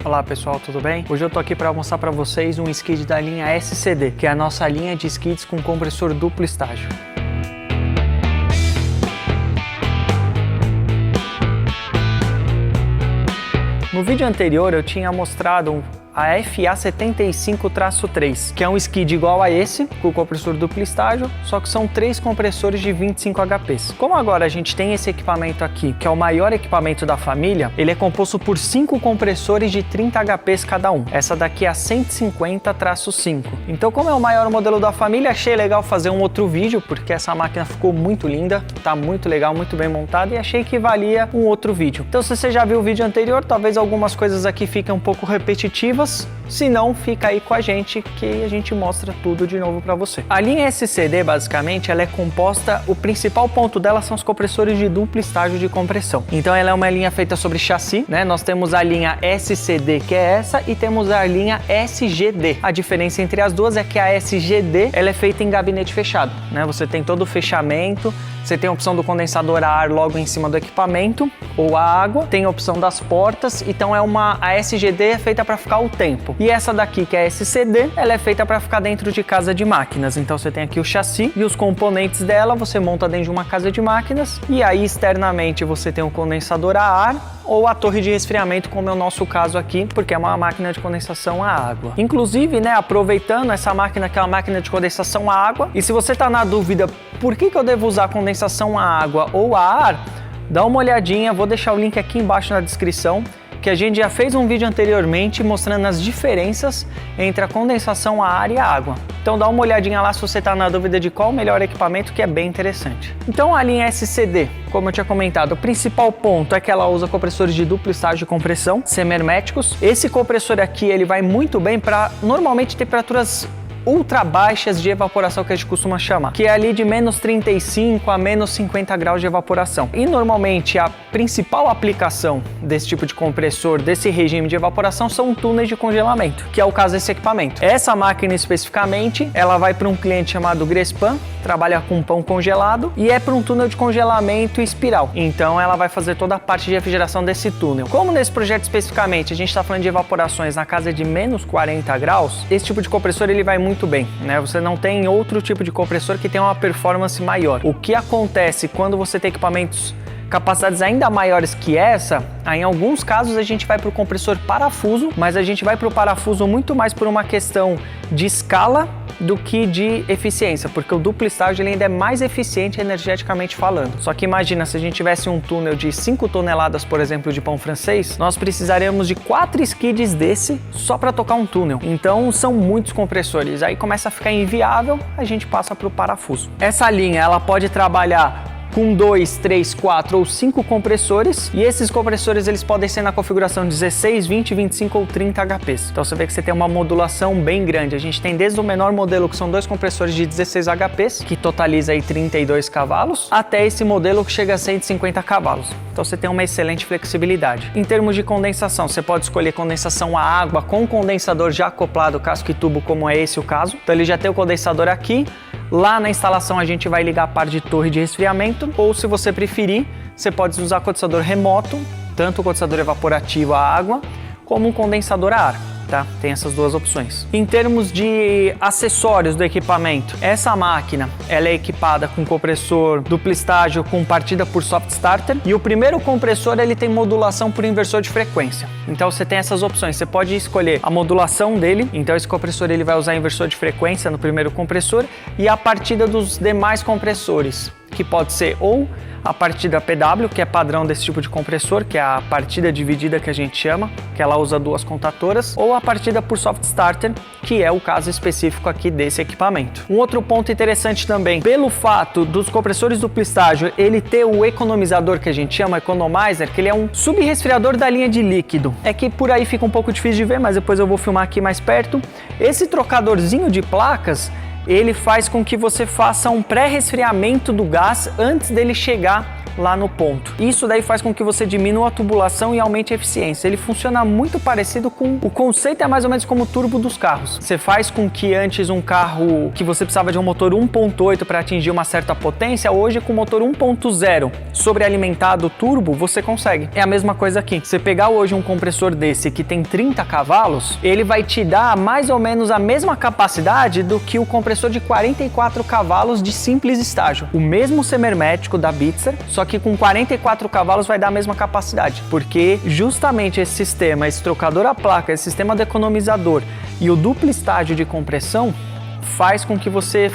Olá pessoal, tudo bem? Hoje eu tô aqui para mostrar para vocês um skid da linha SCD, que é a nossa linha de skids com compressor duplo estágio. No vídeo anterior eu tinha mostrado a FA75-3, que é um skid igual a esse, com o compressor duplo estágio, só que são 3 compressores de 25 HPs. Como agora a gente tem esse equipamento aqui, que é o maior equipamento da família, ele é composto por 5 compressores de 30 HPs cada um. Essa daqui é a 150-5. Então, como é o maior modelo da família, achei legal fazer um outro vídeo, porque essa máquina ficou muito linda, tá muito legal, muito bem montada, e achei que valia um outro vídeo. Então, se você já viu o vídeo anterior, talvez algumas coisas aqui fiquem um pouco repetitivas. Se não, fica aí com a gente que a gente mostra tudo de novo para você. A linha SCD, basicamente, ela é composta, o principal ponto dela são os compressores de duplo estágio de compressão. Então ela é uma linha feita sobre chassi, né? Nós temos a linha SCD, que é essa, e temos a linha SGD. A diferença entre as duas é que a SGD, ela é feita em gabinete fechado, né? Você tem todo o fechamento, você tem a opção do condensador a ar logo em cima do equipamento, ou a água, tem a opção das portas, então a SGD é feita para ficar o tempo. E essa daqui, que é a SCD, ela é feita para ficar dentro de casa de máquinas. Então você tem aqui o chassi e os componentes dela, você monta dentro de uma casa de máquinas, e aí externamente você tem o condensador a ar ou a torre de resfriamento, como é o nosso caso aqui, porque é uma máquina de condensação a água. Inclusive, né, aproveitando essa máquina que é uma máquina de condensação a água, e se você está na dúvida por que eu devo usar condensação a água ou a ar, dá uma olhadinha, vou deixar o link aqui embaixo na descrição, que a gente já fez um vídeo anteriormente mostrando as diferenças entre a condensação a ar e a água. Então dá uma olhadinha lá se você está na dúvida de qual o melhor equipamento, que é bem interessante. Então a linha SCD, como eu tinha comentado, o principal ponto é que ela usa compressores de duplo estágio de compressão, semi-herméticos. Esse compressor aqui, ele vai muito bem para normalmente temperaturas ultra baixas de evaporação, que a gente costuma chamar, que é ali de menos 35 a menos 50 graus de evaporação. E normalmente a principal aplicação desse tipo de compressor, desse regime de evaporação, são túneis de congelamento, que é o caso desse equipamento. Essa máquina especificamente, ela vai para um cliente chamado Grespan, trabalha com pão congelado, e é para um túnel de congelamento espiral. Então ela vai fazer toda a parte de refrigeração desse túnel. Como nesse projeto especificamente a gente está falando de evaporações na casa de menos 40 graus, esse tipo de compressor ele vai muito bem, né? Você não tem outro tipo de compressor que tenha uma performance maior. O que acontece quando você tem equipamentos capacidades ainda maiores que essa, em alguns casos a gente vai para o compressor parafuso, mas a gente vai para o parafuso muito mais por uma questão de escala do que de eficiência, porque o duplo estágio ele ainda é mais eficiente energeticamente falando. Só que imagina, se a gente tivesse um túnel de 5 toneladas, por exemplo, de pão francês, nós precisaríamos de 4 skids desse só para tocar um túnel. Então são muitos compressores, aí começa a ficar inviável, a gente passa para o parafuso. Essa linha ela pode trabalhar com 2, 3, 4 ou 5 compressores, e esses compressores eles podem ser na configuração 16, 20, 25 ou 30 HPs. Então você vê que você tem uma modulação bem grande. A gente tem desde o menor modelo, que são 2 compressores de 16 HPs, que totaliza aí 32 cavalos, até esse modelo que chega a 150 cavalos. Então você tem uma excelente flexibilidade. Em termos de condensação, você pode escolher condensação a água com condensador já acoplado, casco e tubo, como é esse o caso. Então ele já tem o condensador aqui. Lá na instalação a gente vai ligar a parte de torre de resfriamento, ou se você preferir, você pode usar condensador remoto, tanto o condensador evaporativo a água, como um condensador a ar, tá? Tem essas duas opções. Em termos de acessórios do equipamento, essa máquina ela é equipada com compressor duplo estágio com partida por soft starter, e o primeiro compressor ele tem modulação por inversor de frequência. Então você tem essas opções, você pode escolher a modulação dele, então esse compressor ele vai usar inversor de frequência no primeiro compressor, e a partida dos demais compressores, que pode ser ou a partida PW, que é padrão desse tipo de compressor, que é a partida dividida que a gente chama, que ela usa 2 contatoras, ou a partida por soft starter, que é o caso específico aqui desse equipamento. Um outro ponto interessante também, pelo fato dos compressores duplo estágio ele ter o economizador que a gente chama, economizer, que ele é um subresfriador da linha de líquido. É que por aí fica um pouco difícil de ver, mas depois eu vou filmar aqui mais perto. Esse trocadorzinho de placas, ele faz com que você faça um pré-resfriamento do gás antes dele chegar lá no ponto. Isso daí faz com que você diminua a tubulação e aumente a eficiência. Ele funciona muito parecido com... O conceito é mais ou menos como o turbo dos carros. Você faz com que antes um carro que você precisava de um motor 1.8 para atingir uma certa potência, hoje com motor 1.0 sobrealimentado turbo, você consegue. É a mesma coisa aqui. Você pegar hoje um compressor desse que tem 30 cavalos, ele vai te dar mais ou menos a mesma capacidade do que o compressor de 44 cavalos de simples estágio. O mesmo semermético da Bitzer, só que com 44 cavalos vai dar a mesma capacidade, porque justamente esse sistema, esse trocador a placa, esse sistema de economizador e o duplo estágio de compressão faz com que você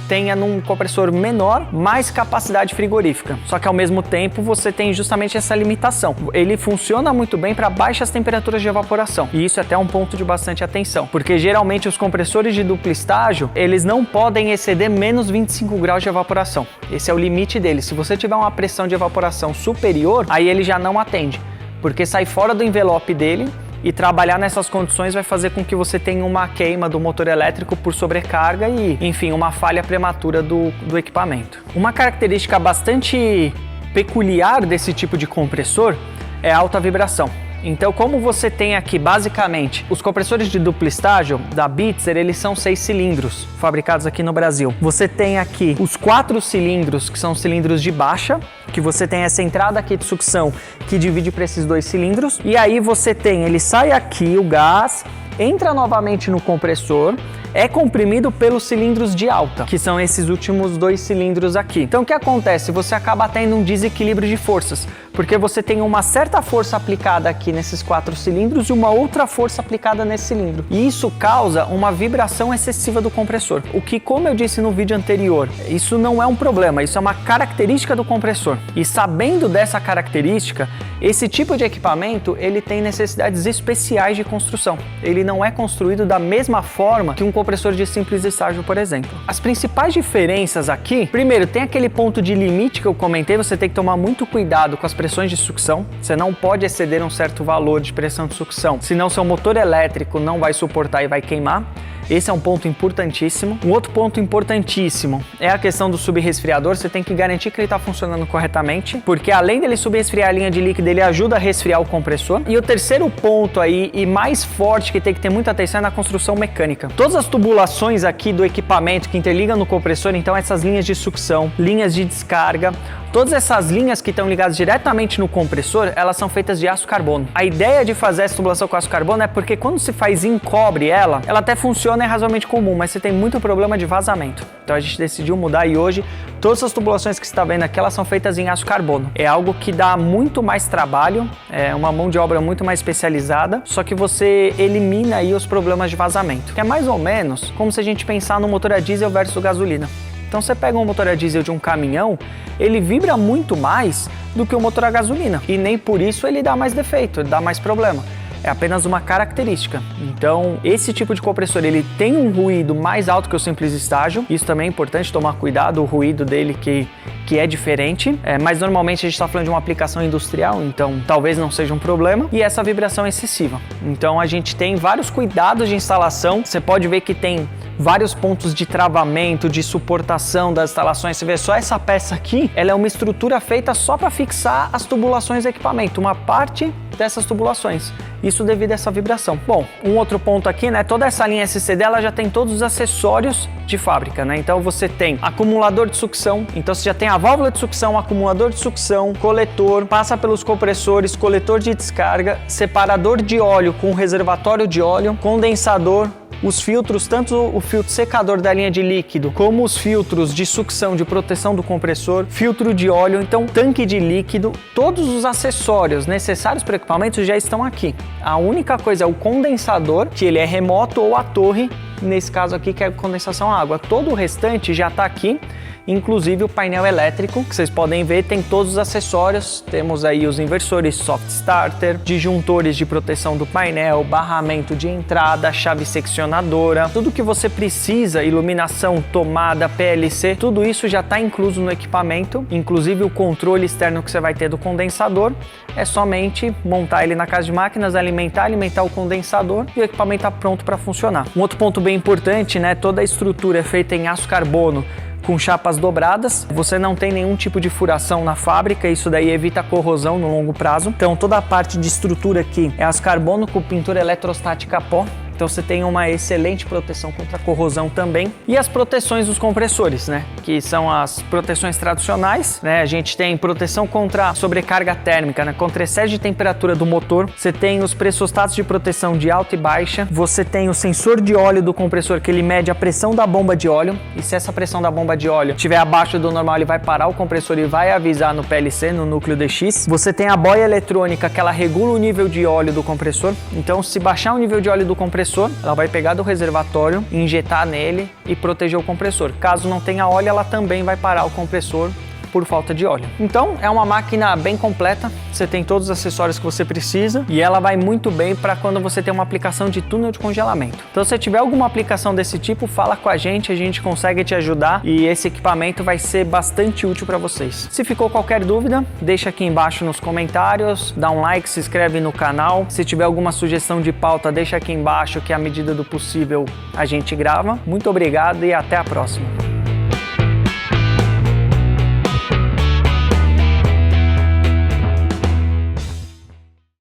tenha num compressor menor mais capacidade frigorífica. Só que ao mesmo tempo você tem justamente essa limitação. Ele funciona muito bem para baixas temperaturas de evaporação. E isso é até um ponto de bastante atenção, porque geralmente os compressores de duplo estágio, eles não podem exceder menos 25 graus de evaporação. Esse é o limite dele. Se você tiver uma pressão de evaporação superior, aí ele já não atende, porque sai fora do envelope dele. E trabalhar nessas condições vai fazer com que você tenha uma queima do motor elétrico por sobrecarga e, enfim, uma falha prematura do equipamento. Uma característica bastante peculiar desse tipo de compressor é a alta vibração. Então, como você tem aqui, basicamente, os compressores de duplo estágio da Bitzer, eles são 6 cilindros, fabricados aqui no Brasil. Você tem aqui os 4 cilindros, que são cilindros de baixa, que você tem essa entrada aqui de sucção, que divide para esses 2 cilindros. E aí você tem, ele sai aqui, o gás, entra novamente no compressor, é comprimido pelos cilindros de alta, que são esses últimos 2 cilindros aqui. Então o que acontece? Você acaba tendo um desequilíbrio de forças, porque você tem uma certa força aplicada aqui nesses 4 cilindros e uma outra força aplicada nesse cilindro. E isso causa uma vibração excessiva do compressor, o que, como eu disse no vídeo anterior, isso não é um problema, isso é uma característica do compressor. E sabendo dessa característica, esse tipo de equipamento, ele tem necessidades especiais de construção. Ele não é construído da mesma forma que um compressor de simples estágio, por exemplo. As principais diferenças aqui, primeiro, tem aquele ponto de limite que eu comentei, você tem que tomar muito cuidado com as pressões de sucção, você não pode exceder um certo valor de pressão de sucção, senão seu motor elétrico não vai suportar e vai queimar. Esse é um ponto importantíssimo. Um outro ponto importantíssimo é a questão do subresfriador. Você tem que garantir que ele está funcionando corretamente, porque além dele subresfriar a linha de líquido, ele ajuda a resfriar o compressor. E o terceiro ponto aí, e mais forte, que tem que ter muita atenção, é na construção mecânica. Todas as tubulações aqui do equipamento que interligam no compressor, então essas linhas de sucção, linhas de descarga, todas essas linhas que estão ligadas diretamente no compressor, elas são feitas de aço carbono. A ideia de fazer essa tubulação com aço carbono é porque quando se faz em cobre ela até funciona, é razoavelmente comum, mas você tem muito problema de vazamento. Então a gente decidiu mudar e hoje todas as tubulações que você está vendo aqui, elas são feitas em aço carbono. É algo que dá muito mais trabalho, é uma mão de obra muito mais especializada, só que você elimina aí os problemas de vazamento. Que é mais ou menos como se a gente pensar no motor a diesel versus gasolina. Então você pega um motor a diesel de um caminhão, ele vibra muito mais do que o motor a gasolina. E nem por isso ele dá mais defeito, ele dá mais problema. É apenas uma característica. Então, esse tipo de compressor, ele tem um ruído mais alto que o simples estágio. Isso também é importante tomar cuidado, o ruído dele que é diferente. Mas normalmente a gente está falando de uma aplicação industrial, então talvez não seja um problema. E essa vibração é excessiva. Então a gente tem vários cuidados de instalação. Você pode ver que tem vários pontos de travamento, de suportação das instalações. Você vê só essa peça aqui, ela é uma estrutura feita só para fixar as tubulações do equipamento, uma parte dessas tubulações. Isso devido a essa vibração. Bom, um outro ponto aqui, né? Toda essa linha SCD, ela já tem todos os acessórios de fábrica, né? Então você tem acumulador de sucção, então você já tem a válvula de sucção, acumulador de sucção, coletor, passa pelos compressores, coletor de descarga, separador de óleo com reservatório de óleo, condensador, os filtros, tanto o filtro secador da linha de líquido, como os filtros de sucção de proteção do compressor, filtro de óleo, então tanque de líquido, todos os acessórios necessários para o equipamento já estão aqui. A única coisa é o condensador, que ele é remoto, ou a torre, nesse caso aqui, que é a condensação à água. Todo o restante já está aqui, inclusive o painel elétrico, que vocês podem ver, tem todos os acessórios. Temos aí os inversores soft starter, disjuntores de proteção do painel, barramento de entrada, chave seccionadora, tudo que você precisa, iluminação, tomada, PLC, tudo isso já está incluso no equipamento, inclusive o controle externo que você vai ter do condensador. É somente montar ele na casa de máquinas, alimentar o condensador e o equipamento está pronto para funcionar. Um outro ponto bem importante, né? Toda a estrutura é feita em aço carbono, com chapas dobradas. Você não tem nenhum tipo de furação na fábrica, isso daí evita corrosão no longo prazo. Então toda a parte de estrutura aqui é as carbono com pintura eletrostática a pó. Então você tem uma excelente proteção contra corrosão também. E as proteções dos compressores, né? Que são as proteções tradicionais, né? A gente tem proteção contra sobrecarga térmica, né? Contra excesso de temperatura do motor. Você tem os pressostatos de proteção de alta e baixa. Você tem o sensor de óleo do compressor, que ele mede a pressão da bomba de óleo. E se essa pressão da bomba de óleo estiver abaixo do normal, ele vai parar o compressor e vai avisar no PLC, no núcleo DX. Você tem a boia eletrônica, que ela regula o nível de óleo do compressor. Então, se baixar o nível de óleo do compressor, ela vai pegar do reservatório, injetar nele e proteger o compressor. Caso não tenha óleo, ela também vai parar o compressor por falta de óleo. Então é uma máquina bem completa, você tem todos os acessórios que você precisa e ela vai muito bem para quando você tem uma aplicação de túnel de congelamento. Então se tiver alguma aplicação desse tipo, fala com a gente consegue te ajudar e esse equipamento vai ser bastante útil para vocês. Se ficou qualquer dúvida, deixa aqui embaixo nos comentários, dá um like, se inscreve no canal. Se tiver alguma sugestão de pauta, deixa aqui embaixo que à medida do possível a gente grava. Muito obrigado e até a próxima.